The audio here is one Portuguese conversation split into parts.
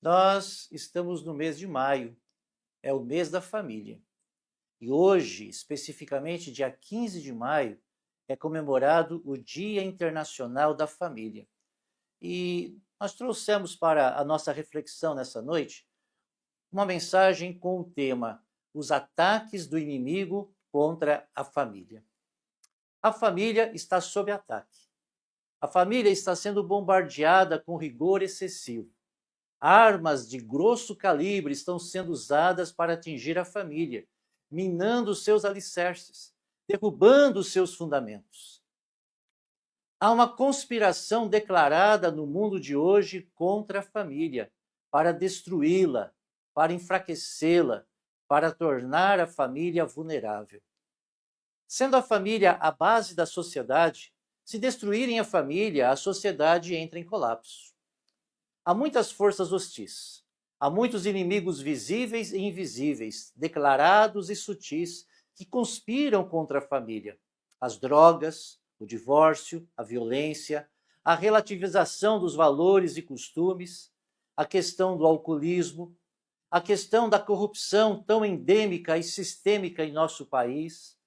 Nós estamos no mês de maio, é o mês da família. E hoje, especificamente dia 15 de maio, é comemorado o Dia Internacional da Família. E nós trouxemos para a nossa reflexão nessa noite uma mensagem com o tema: Os ataques do inimigo contra a família. A família está sob ataque. A família está sendo bombardeada com rigor excessivo. Armas de grosso calibre estão sendo usadas para atingir a família, minando seus alicerces, derrubando seus fundamentos. Há uma conspiração declarada no mundo de hoje contra a família, para destruí-la, para enfraquecê-la, para tornar a família vulnerável. Sendo a família a base da sociedade, se destruírem a família, a sociedade entra em colapso. Há muitas forças hostis, há muitos inimigos visíveis e invisíveis, declarados e sutis, que conspiram contra a família. As drogas, o divórcio, a violência, a relativização dos valores e costumes, a questão do alcoolismo, a questão da corrupção tão endêmica e sistêmica em nosso país,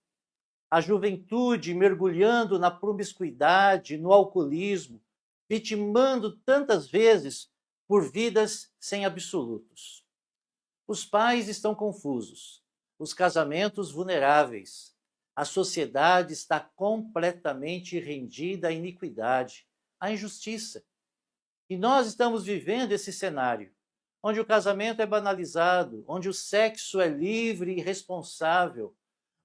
a juventude mergulhando na promiscuidade, no alcoolismo, vitimando tantas vezes por vidas sem absolutos. Os pais estão confusos, os casamentos vulneráveis, a sociedade está completamente rendida à iniquidade, à injustiça. E nós estamos vivendo esse cenário, onde o casamento é banalizado, onde o sexo é livre e responsável,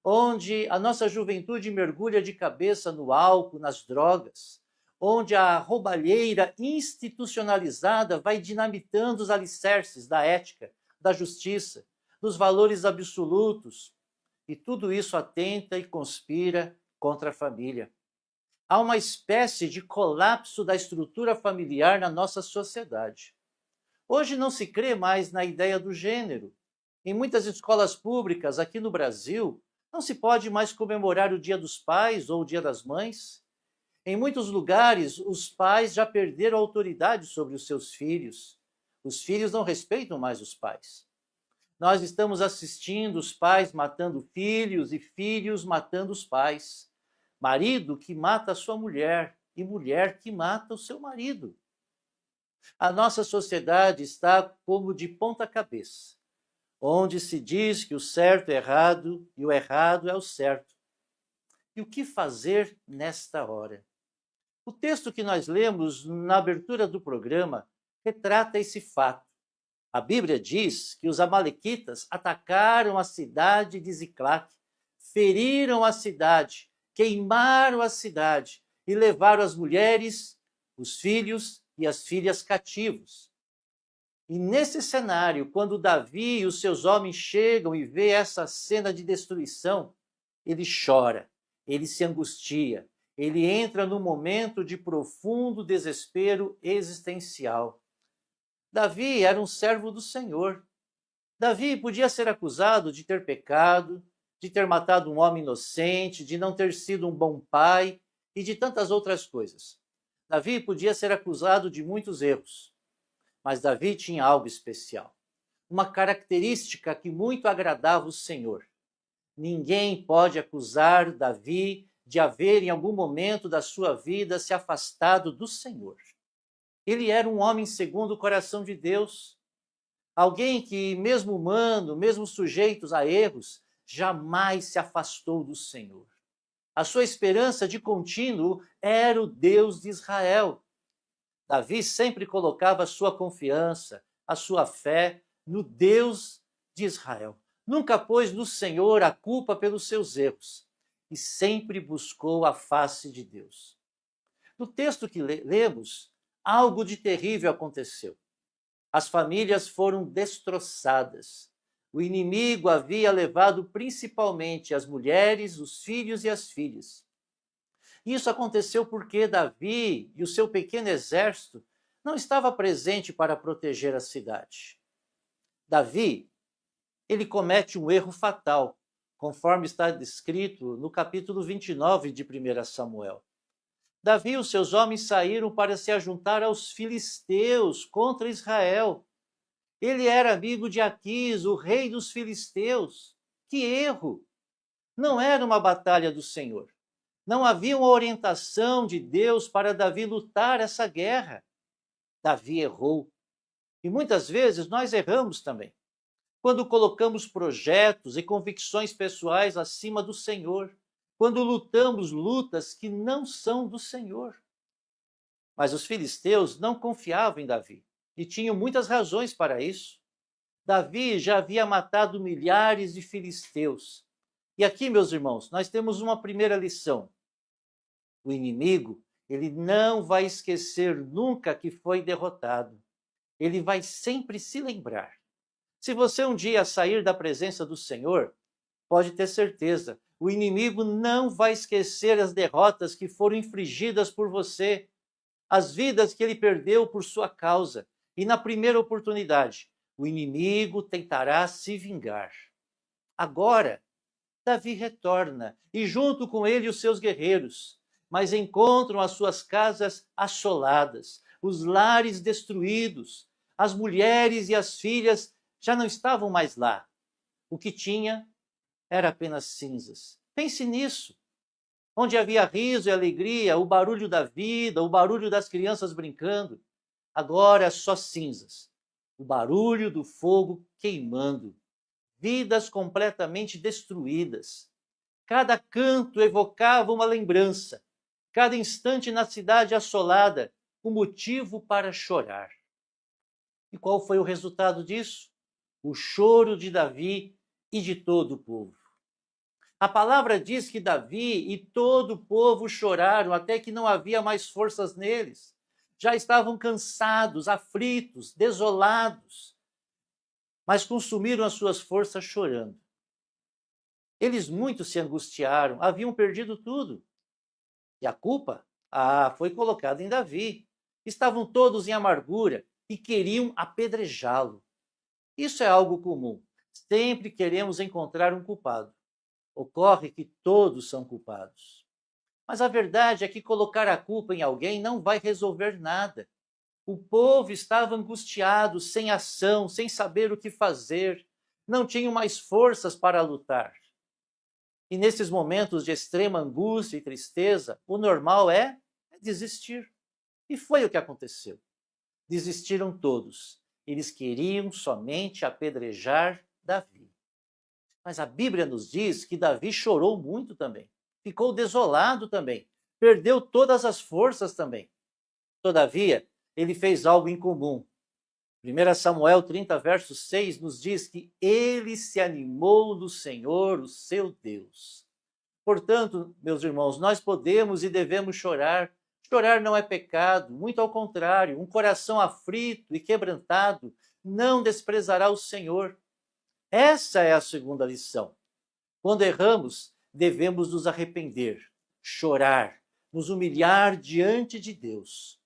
onde a nossa juventude mergulha de cabeça no álcool, nas drogas, onde a roubalheira institucionalizada vai dinamitando os alicerces da ética, da justiça, dos valores absolutos, e tudo isso atenta e conspira contra a família. Há uma espécie de colapso da estrutura familiar na nossa sociedade. Hoje não se crê mais na ideia do gênero. Em muitas escolas públicas aqui no Brasil, não se pode mais comemorar o Dia dos Pais ou o Dia das Mães. Em muitos lugares, os pais já perderam a autoridade sobre os seus filhos. Os filhos não respeitam mais os pais. Nós estamos assistindo os pais matando filhos e filhos matando os pais. Marido que mata a sua mulher e mulher que mata o seu marido. A nossa sociedade está como de ponta cabeça, onde se diz que o certo é errado e o errado é o certo. E o que fazer nesta hora? O texto que nós lemos na abertura do programa retrata esse fato. A Bíblia diz que os amalequitas atacaram a cidade de Ziclac, feriram a cidade, queimaram a cidade e levaram as mulheres, os filhos e as filhas cativos. E nesse cenário, quando Davi e os seus homens chegam e vê essa cena de destruição, ele chora, ele se angustia, ele entra num momento de profundo desespero existencial. Davi era um servo do Senhor. Davi podia ser acusado de ter pecado, de ter matado um homem inocente, de não ter sido um bom pai e de tantas outras coisas. Davi podia ser acusado de muitos erros, mas Davi tinha algo especial, uma característica que muito agradava o Senhor. Ninguém pode acusar Davi de haver em algum momento da sua vida se afastado do Senhor. Ele era um homem segundo o coração de Deus, alguém que, mesmo humano, mesmo sujeitos a erros, jamais se afastou do Senhor. A sua esperança de contínuo era o Deus de Israel. Davi sempre colocava a sua confiança, a sua fé no Deus de Israel. Nunca pôs no Senhor a culpa pelos seus erros e sempre buscou a face de Deus. No texto que lemos, algo de terrível aconteceu. As famílias foram destroçadas. O inimigo havia levado principalmente as mulheres, os filhos e as filhas. Isso aconteceu porque Davi e o seu pequeno exército não estava presente para proteger a cidade. Davi, ele comete um erro fatal, conforme está descrito no capítulo 29 de 1 Samuel. Davi e os seus homens saíram para se ajuntar aos filisteus contra Israel. Ele era amigo de Aquis, o rei dos filisteus. Que erro! Não era uma batalha do Senhor. Não havia uma orientação de Deus para Davi lutar essa guerra. Davi errou. E muitas vezes nós erramos também, quando colocamos projetos e convicções pessoais acima do Senhor, quando lutamos lutas que não são do Senhor. Mas os filisteus não confiavam em Davi e tinham muitas razões para isso. Davi já havia matado milhares de filisteus. E aqui, meus irmãos, nós temos uma primeira lição. O inimigo, ele não vai esquecer nunca que foi derrotado. Ele vai sempre se lembrar. Se você um dia sair da presença do Senhor, pode ter certeza, o inimigo não vai esquecer as derrotas que foram infligidas por você, as vidas que ele perdeu por sua causa. E na primeira oportunidade, o inimigo tentará se vingar. Agora, Davi retorna, e junto com ele os seus guerreiros, mas encontram as suas casas assoladas, os lares destruídos, as mulheres e as filhas já não estavam mais lá. O que tinha era apenas cinzas. Pense nisso. Onde havia riso e alegria, o barulho da vida, o barulho das crianças brincando, agora só cinzas. O barulho do fogo queimando. Vidas completamente destruídas. Cada canto evocava uma lembrança. Cada instante na cidade assolada, um motivo para chorar. E qual foi o resultado disso? O choro de Davi e de todo o povo. A palavra diz que Davi e todo o povo choraram até que não havia mais forças neles. Já estavam cansados, aflitos, desolados, mas consumiram as suas forças chorando. Eles muito se angustiaram, haviam perdido tudo. E a culpa? Foi colocada em Davi. Estavam todos em amargura e queriam apedrejá-lo. Isso é algo comum. Sempre queremos encontrar um culpado. Ocorre que todos são culpados. Mas a verdade é que colocar a culpa em alguém não vai resolver nada. O povo estava angustiado, sem ação, sem saber o que fazer. Não tinham mais forças para lutar. E nesses momentos de extrema angústia e tristeza, o normal é desistir. E foi o que aconteceu. Desistiram todos. Eles queriam somente apedrejar Davi. Mas a Bíblia nos diz que Davi chorou muito também. Ficou desolado também. Perdeu todas as forças também. Todavia, ele fez algo incomum. 1 Samuel 30, verso 6, nos diz que ele se animou no Senhor, o seu Deus. Portanto, meus irmãos, nós podemos e devemos chorar. Chorar não é pecado, muito ao contrário. Um coração aflito e quebrantado não desprezará o Senhor. Essa é a segunda lição. Quando erramos, devemos nos arrepender, chorar, nos humilhar diante de Deus.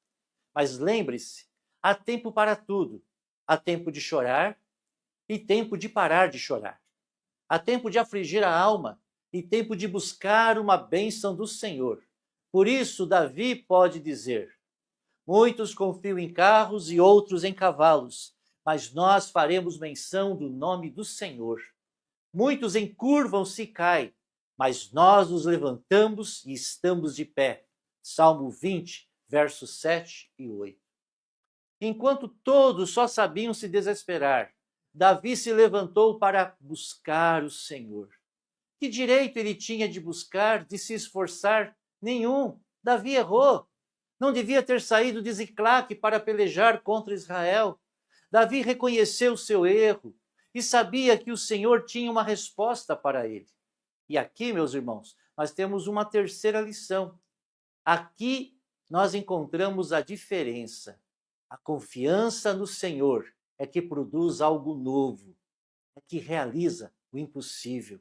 Mas lembre-se, há tempo para tudo. Há tempo de chorar e tempo de parar de chorar. Há tempo de afligir a alma e tempo de buscar uma bênção do Senhor. Por isso, Davi pode dizer: muitos confiam em carros e outros em cavalos, mas nós faremos menção do nome do Senhor. Muitos encurvam-se e caem, mas nós nos levantamos e estamos de pé. Salmo 20, versos 7 e 8. Enquanto todos só sabiam se desesperar, Davi se levantou para buscar o Senhor. Que direito ele tinha de buscar, de se esforçar? Nenhum. Davi errou. Não devia ter saído de Ziclague para pelejar contra Israel. Davi reconheceu seu erro e sabia que o Senhor tinha uma resposta para ele. E aqui, meus irmãos, nós temos uma terceira lição. Aqui nós encontramos a diferença. A confiança no Senhor é que produz algo novo, é que realiza o impossível.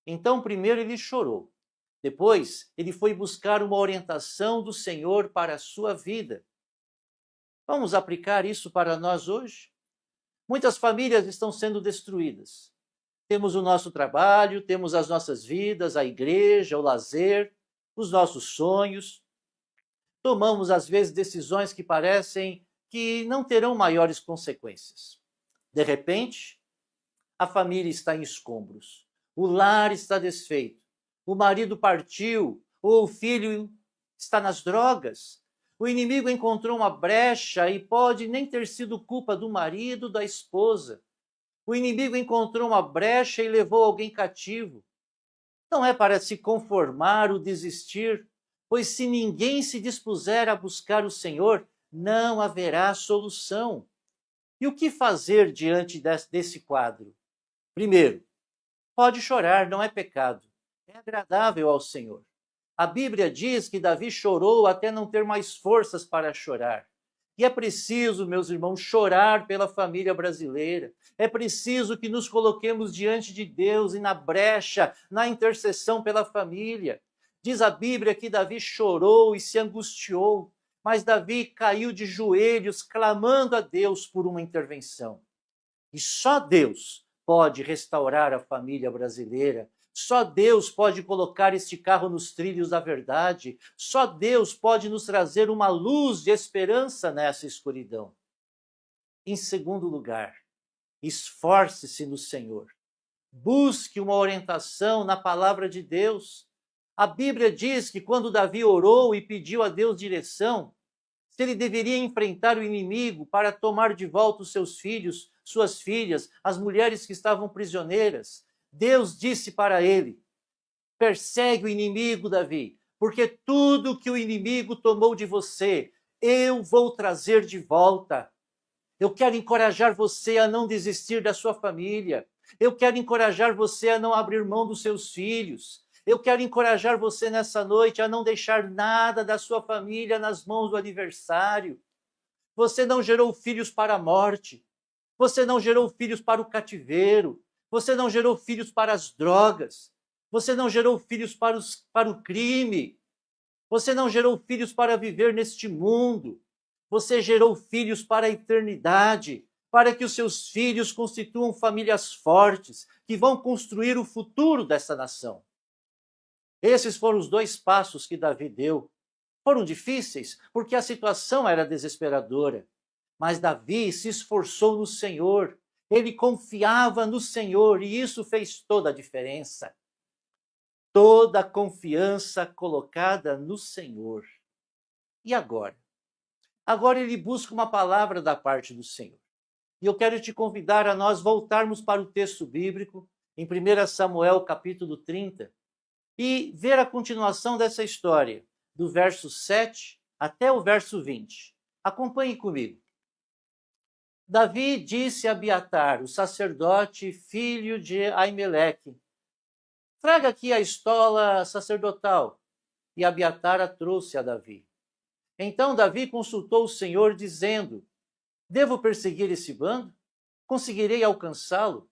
Então, primeiro ele chorou. Depois, ele foi buscar uma orientação do Senhor para a sua vida. Vamos aplicar isso para nós hoje? Muitas famílias estão sendo destruídas. Temos o nosso trabalho, temos as nossas vidas, a igreja, o lazer, os nossos sonhos. Tomamos, às vezes, decisões que parecem que não terão maiores consequências. De repente, a família está em escombros, o lar está desfeito, o marido partiu, ou o filho está nas drogas. O inimigo encontrou uma brecha e pode nem ter sido culpa do marido, da esposa. O inimigo encontrou uma brecha e levou alguém cativo. Não é para se conformar ou desistir, pois se ninguém se dispuser a buscar o Senhor, não haverá solução. E o que fazer diante desse quadro? Primeiro, pode chorar, não é pecado. É agradável ao Senhor. A Bíblia diz que Davi chorou até não ter mais forças para chorar. E é preciso, meus irmãos, chorar pela família brasileira. É preciso que nos coloquemos diante de Deus e na brecha, na intercessão pela família. Diz a Bíblia que Davi chorou e se angustiou, mas Davi caiu de joelhos, clamando a Deus por uma intervenção. E só Deus pode restaurar a família brasileira. Só Deus pode colocar este carro nos trilhos da verdade. Só Deus pode nos trazer uma luz de esperança nessa escuridão. Em segundo lugar, esforce-se no Senhor. Busque uma orientação na palavra de Deus. A Bíblia diz que quando Davi orou e pediu a Deus direção, se ele deveria enfrentar o inimigo para tomar de volta os seus filhos, suas filhas, as mulheres que estavam prisioneiras, Deus disse para ele: persegue o inimigo, Davi, porque tudo que o inimigo tomou de você, eu vou trazer de volta. Eu quero encorajar você a não desistir da sua família. Eu quero encorajar você a não abrir mão dos seus filhos. Eu quero encorajar você nessa noite a não deixar nada da sua família nas mãos do adversário. Você não gerou filhos para a morte. Você não gerou filhos para o cativeiro. Você não gerou filhos para as drogas. Você não gerou filhos para o crime. Você não gerou filhos para viver neste mundo. Você gerou filhos para a eternidade, para que os seus filhos constituam famílias fortes, que vão construir o futuro dessa nação. Esses foram os 2 passos que Davi deu. Foram difíceis, porque a situação era desesperadora. Mas Davi se esforçou no Senhor. Ele confiava no Senhor e isso fez toda a diferença. Toda a confiança colocada no Senhor. E agora? Agora ele busca uma palavra da parte do Senhor. E eu quero te convidar a nós voltarmos para o texto bíblico, em 1 Samuel capítulo 30, e ver a continuação dessa história, do verso 7 até o verso 20. Acompanhe comigo. Davi disse a Abiatar, o sacerdote, filho de Aimeleque: traga aqui a estola sacerdotal. E Abiatar a trouxe a Davi. Então Davi consultou o Senhor, dizendo: devo perseguir esse bando? Conseguirei alcançá-lo?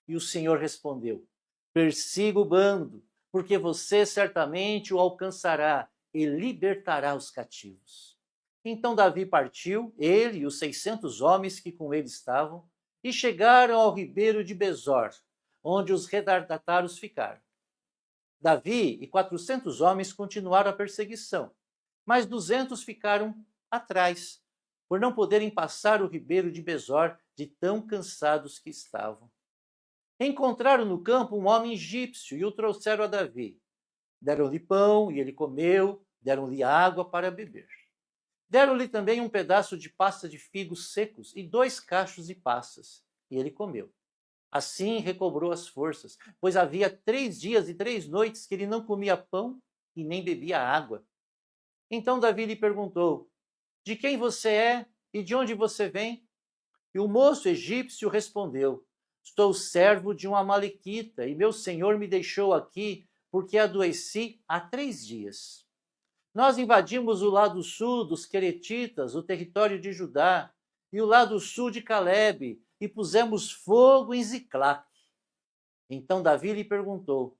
E o Senhor respondeu: persiga o bando, porque você certamente o alcançará e libertará os cativos. Então Davi partiu, ele e os 600 homens que com ele estavam, e chegaram ao ribeiro de Besor, onde os retardatários ficaram. Davi e 400 homens continuaram a perseguição, mas 200 ficaram atrás, por não poderem passar o ribeiro de Besor, de tão cansados que estavam. Encontraram no campo um homem egípcio e o trouxeram a Davi. Deram-lhe pão e ele comeu, deram-lhe água para beber. Deram-lhe também um pedaço de pasta de figos secos e 2 cachos de passas, e ele comeu. Assim recobrou as forças, pois havia 3 dias e 3 noites que ele não comia pão e nem bebia água. Então Davi lhe perguntou: de quem você é e de onde você vem? E o moço egípcio respondeu: estou servo de um amalequita e meu senhor me deixou aqui porque adoeci há 3 dias. Nós invadimos o lado sul dos Queretitas, o território de Judá, e o lado sul de Calebe, e pusemos fogo em Ziclac. Então Davi lhe perguntou: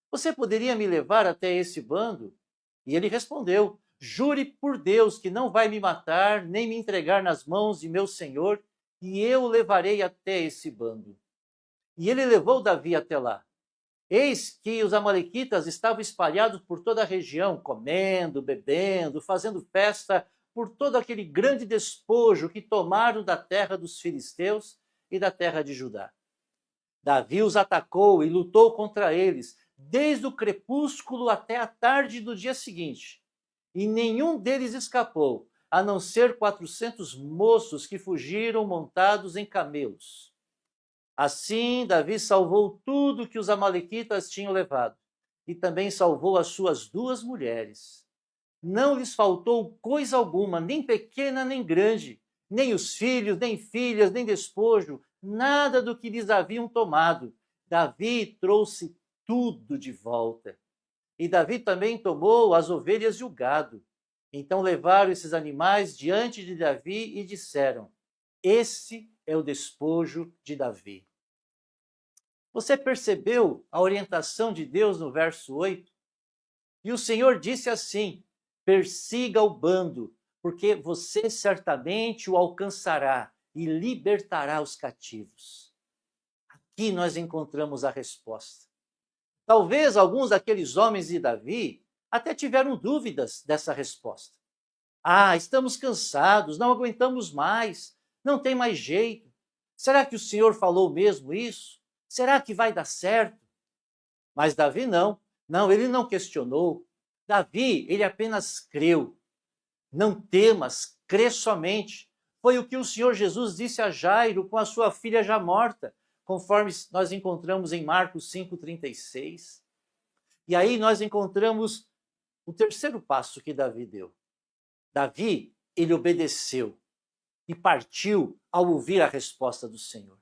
você poderia me levar até esse bando? E ele respondeu: jure por Deus que não vai me matar, nem me entregar nas mãos de meu senhor, e eu o levarei até esse bando. E ele levou Davi até lá. Eis que os amalequitas estavam espalhados por toda a região, comendo, bebendo, fazendo festa por todo aquele grande despojo que tomaram da terra dos filisteus e da terra de Judá. Davi os atacou e lutou contra eles, desde o crepúsculo até a tarde do dia seguinte. E nenhum deles escapou, a não ser 400 moços que fugiram montados em camelos. Assim, Davi salvou tudo que os amalequitas tinham levado, e também salvou as suas 2 mulheres. Não lhes faltou coisa alguma, nem pequena nem grande, nem os filhos, nem filhas, nem despojo, nada do que lhes haviam tomado. Davi trouxe tudo de volta. E Davi também tomou as ovelhas e o gado. Então levaram esses animais diante de Davi e disseram: esse é o despojo de Davi. Você percebeu a orientação de Deus no verso 8? E o Senhor disse assim: persiga o bando, porque você certamente o alcançará e libertará os cativos. Aqui nós encontramos a resposta. Talvez alguns daqueles homens de Davi até tiveram dúvidas dessa resposta. Estamos cansados, não aguentamos mais, não tem mais jeito. Será que o Senhor falou mesmo isso? Será que vai dar certo? Mas Davi não, ele não questionou. Davi, ele apenas creu. Não temas, crê somente. Foi o que o Senhor Jesus disse a Jairo com a sua filha já morta, conforme nós encontramos em Marcos 5,36. E aí nós encontramos o terceiro passo que Davi deu. Davi, ele obedeceu e partiu ao ouvir a resposta do Senhor.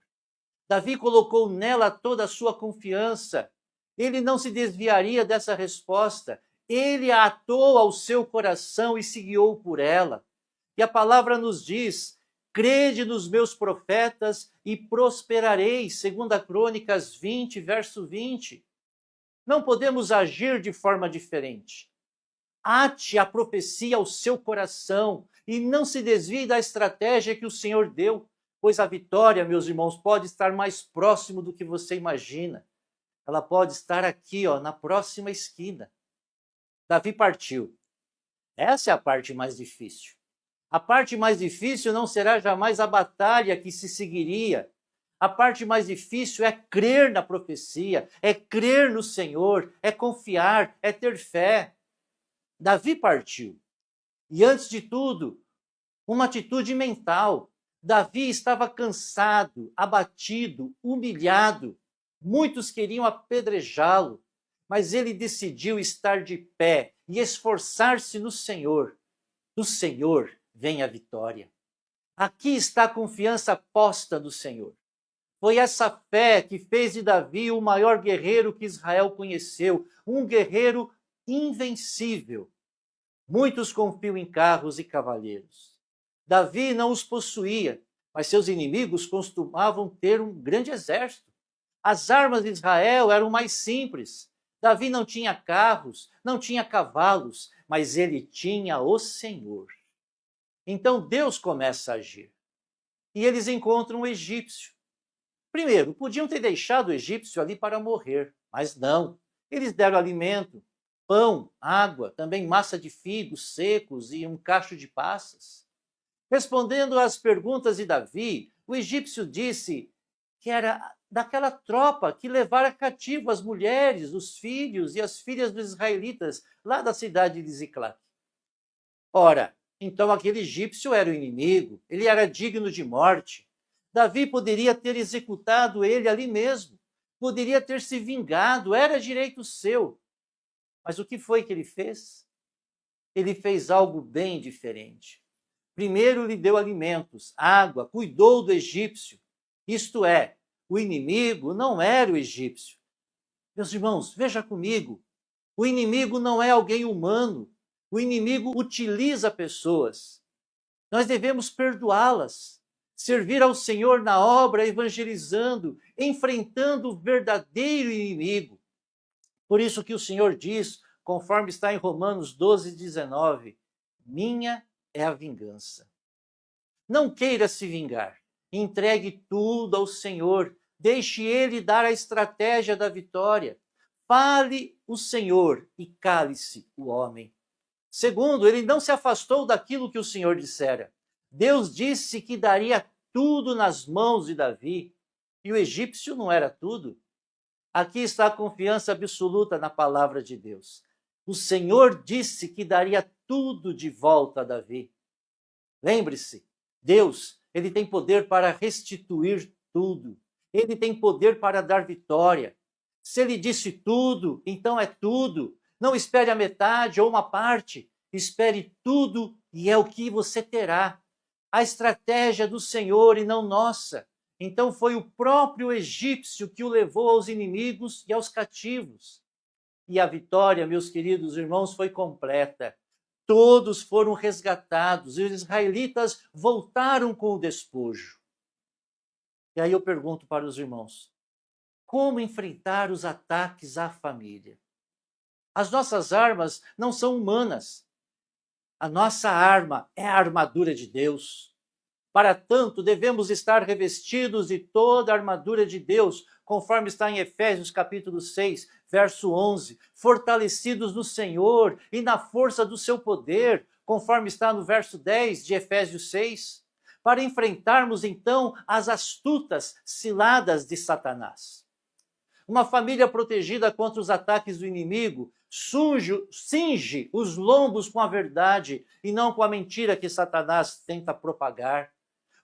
Davi colocou nela toda a sua confiança. Ele não se desviaria dessa resposta. Ele a atou ao seu coração e se guiou por ela. E a palavra nos diz: crede nos meus profetas e prosperareis, 2 Crônicas 20, verso 20. Não podemos agir de forma diferente. Ate a profecia ao seu coração e não se desvie da estratégia que o Senhor deu, pois a vitória, meus irmãos, pode estar mais próximo do que você imagina. Ela pode estar aqui, na próxima esquina. Davi partiu. Essa é a parte mais difícil. A parte mais difícil não será jamais a batalha que se seguiria. A parte mais difícil é crer na profecia, é crer no Senhor, é confiar, é ter fé. Davi partiu. E antes de tudo, uma atitude mental. Davi estava cansado, abatido, humilhado. Muitos queriam apedrejá-lo, mas ele decidiu estar de pé e esforçar-se no Senhor. Do Senhor vem a vitória. Aqui está a confiança posta no Senhor. Foi essa fé que fez de Davi o maior guerreiro que Israel conheceu, um guerreiro invencível. Muitos confiam em carros e cavaleiros. Davi não os possuía, mas seus inimigos costumavam ter um grande exército. As armas de Israel eram mais simples. Davi não tinha carros, não tinha cavalos, mas ele tinha o Senhor. Então Deus começa a agir. E eles encontram o egípcio. Primeiro, podiam ter deixado o egípcio ali para morrer, mas não. Eles deram alimento, pão, água, também massa de figos secos e um cacho de passas. Respondendo às perguntas de Davi, o egípcio disse que era daquela tropa que levara cativo as mulheres, os filhos e as filhas dos israelitas, lá da cidade de Ziclac. Ora, então aquele egípcio era o inimigo, ele era digno de morte. Davi poderia ter executado ele ali mesmo, poderia ter se vingado, era direito seu. Mas o que foi que ele fez? Ele fez algo bem diferente. Primeiro lhe deu alimentos, água, cuidou do egípcio. Isto é, o inimigo não era o egípcio. Meus irmãos, veja comigo, o inimigo não é alguém humano, o inimigo utiliza pessoas. Nós devemos perdoá-las, servir ao Senhor na obra, evangelizando, enfrentando o verdadeiro inimigo. Por isso que o Senhor diz, conforme está em Romanos 12, 19, minha é a vingança. Não queira se vingar. Entregue tudo ao Senhor. Deixe Ele dar a estratégia da vitória. Fale o Senhor e cale-se o homem. Segundo, ele não se afastou daquilo que o Senhor dissera. Deus disse que daria tudo nas mãos de Davi. E o egípcio não era tudo. Aqui está a confiança absoluta na palavra de Deus. O Senhor disse que daria tudo de volta a Davi. Lembre-se, Deus, ele tem poder para restituir tudo. Ele tem poder para dar vitória. Se ele disse tudo, então é tudo. Não espere a metade ou uma parte. Espere tudo e é o que você terá. A estratégia do Senhor e não nossa. Então foi o próprio egípcio que o levou aos inimigos e aos cativos. E a vitória, meus queridos irmãos, foi completa. Todos foram resgatados e os israelitas voltaram com o despojo. E aí eu pergunto para os irmãos, como enfrentar os ataques à família? As nossas armas não são humanas. A nossa arma é a armadura de Deus. Para tanto, devemos estar revestidos de toda a armadura de Deus, conforme está em Efésios capítulo 6, verso 11, fortalecidos no Senhor e na força do seu poder, conforme está no verso 10 de Efésios 6, para enfrentarmos então as astutas ciladas de Satanás. Uma família protegida contra os ataques do inimigo cinge os lombos com a verdade e não com a mentira que Satanás tenta propagar,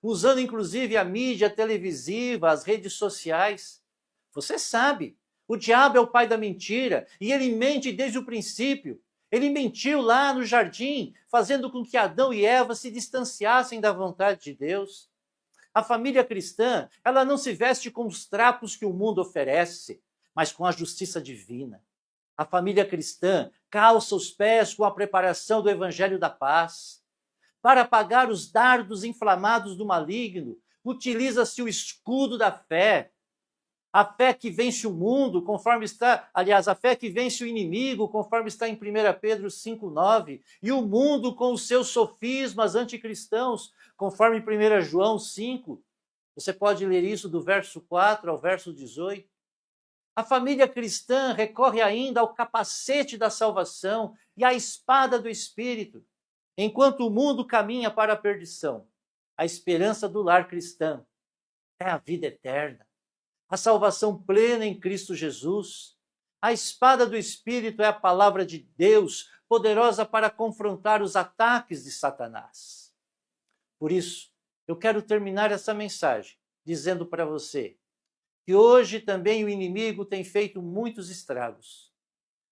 usando inclusive a mídia televisiva, as redes sociais. Você sabe, o diabo é o pai da mentira e ele mente desde o princípio. Ele mentiu lá no jardim, fazendo com que Adão e Eva se distanciassem da vontade de Deus. A família cristã, ela não se veste com os trapos que o mundo oferece, mas com a justiça divina. A família cristã calça os pés com a preparação do evangelho da paz. Para apagar os dardos inflamados do maligno, utiliza-se o escudo da fé. A fé que vence o mundo, conforme está, aliás, a fé que vence o inimigo, conforme está em 1 Pedro 5,9, e o mundo com os seus sofismas anticristãos, conforme 1 João 5. Você pode ler isso do verso 4 ao verso 18. A família cristã recorre ainda ao capacete da salvação e à espada do Espírito. Enquanto o mundo caminha para a perdição, a esperança do lar cristão é a vida eterna, a salvação plena em Cristo Jesus. A espada do Espírito é a palavra de Deus, poderosa para confrontar os ataques de Satanás. Por isso, eu quero terminar essa mensagem dizendo para você que hoje também o inimigo tem feito muitos estragos.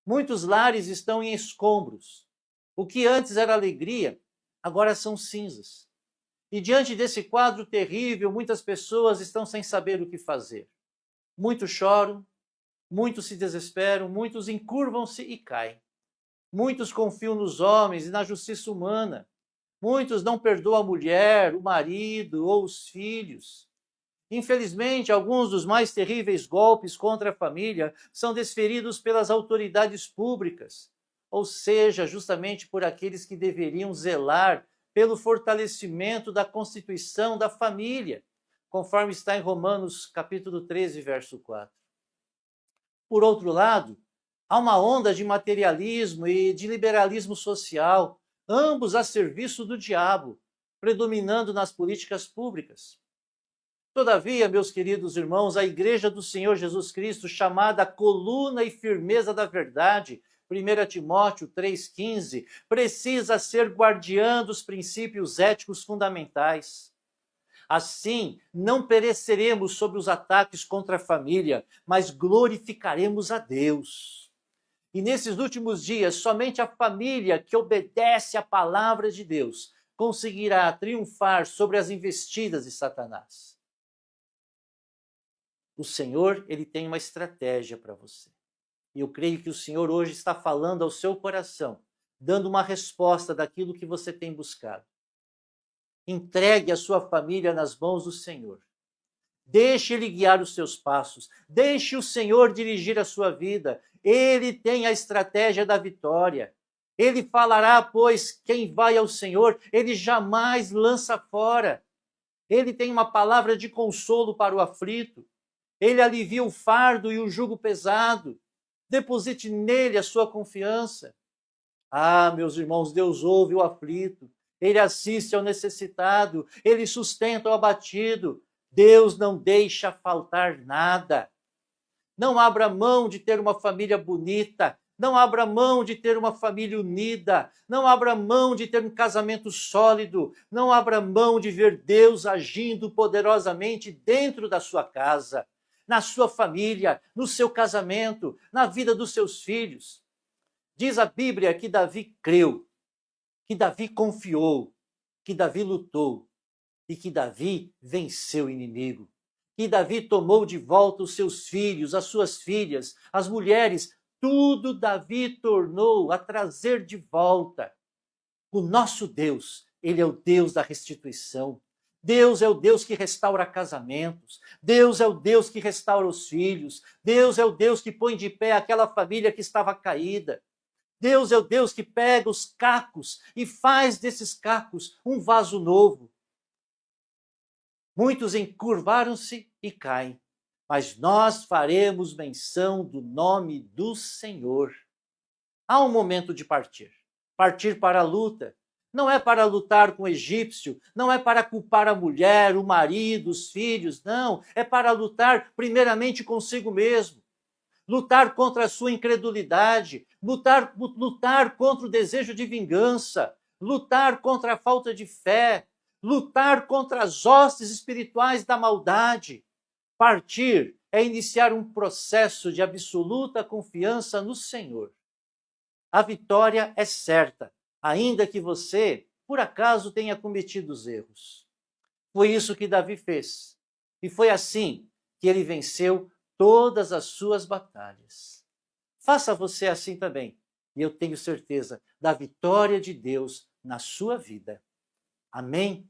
Muitos lares estão em escombros. O que antes era alegria, agora são cinzas. E diante desse quadro terrível, muitas pessoas estão sem saber o que fazer. Muitos choram, muitos se desesperam, muitos encurvam-se e caem. Muitos confiam nos homens e na justiça humana. Muitos não perdoam a mulher, o marido ou os filhos. Infelizmente, alguns dos mais terríveis golpes contra a família são desferidos pelas autoridades públicas, ou seja, justamente por aqueles que deveriam zelar pelo fortalecimento da constituição da família, conforme está em Romanos capítulo 13, verso 4. Por outro lado, há uma onda de materialismo e de liberalismo social, ambos a serviço do diabo, predominando nas políticas públicas. Todavia, meus queridos irmãos, a Igreja do Senhor Jesus Cristo, chamada coluna e firmeza da verdade, 1 Timóteo 3,15, precisa ser guardiã dos princípios éticos fundamentais. Assim, não pereceremos sob os ataques contra a família, mas glorificaremos a Deus. E nesses últimos dias, somente a família que obedece à palavra de Deus conseguirá triunfar sobre as investidas de Satanás. O Senhor, ele tem uma estratégia para você. E eu creio que o Senhor hoje está falando ao seu coração, dando uma resposta daquilo que você tem buscado. Entregue a sua família nas mãos do Senhor. Deixe Ele guiar os seus passos. Deixe o Senhor dirigir a sua vida. Ele tem a estratégia da vitória. Ele falará, pois, quem vai ao Senhor, Ele jamais lança fora. Ele tem uma palavra de consolo para o aflito. Ele alivia o fardo e o jugo pesado. Deposite nele a sua confiança. Ah, meus irmãos, Deus ouve o aflito. Ele assiste ao necessitado, ele sustenta o abatido. Deus não deixa faltar nada. Não abra mão de ter uma família bonita, não abra mão de ter uma família unida, não abra mão de ter um casamento sólido, não abra mão de ver Deus agindo poderosamente dentro da sua casa, na sua família, no seu casamento, na vida dos seus filhos. Diz a Bíblia que Davi creu, que Davi confiou, que Davi lutou e que Davi venceu o inimigo. Que Davi tomou de volta os seus filhos, as suas filhas, as mulheres, tudo Davi tornou a trazer de volta. O nosso Deus, ele é o Deus da restituição. Deus é o Deus que restaura casamentos. Deus é o Deus que restaura os filhos. Deus é o Deus que põe de pé aquela família que estava caída. Deus é o Deus que pega os cacos e faz desses cacos um vaso novo. Muitos encurvaram-se e caem, mas nós faremos menção do nome do Senhor. Há um momento de partir. Partir para a luta. Não é para lutar com o egípcio, não é para culpar a mulher, o marido, os filhos, não. É para lutar primeiramente consigo mesmo. Lutar contra a sua incredulidade, lutar contra o desejo de vingança, lutar contra a falta de fé, lutar contra as hostes espirituais da maldade. Partir é iniciar um processo de absoluta confiança no Senhor. A vitória é certa, ainda que você, por acaso, tenha cometido os erros. Foi isso que Davi fez. E foi assim que ele venceu todas as suas batalhas. Faça você assim também, e eu tenho certeza da vitória de Deus na sua vida. Amém?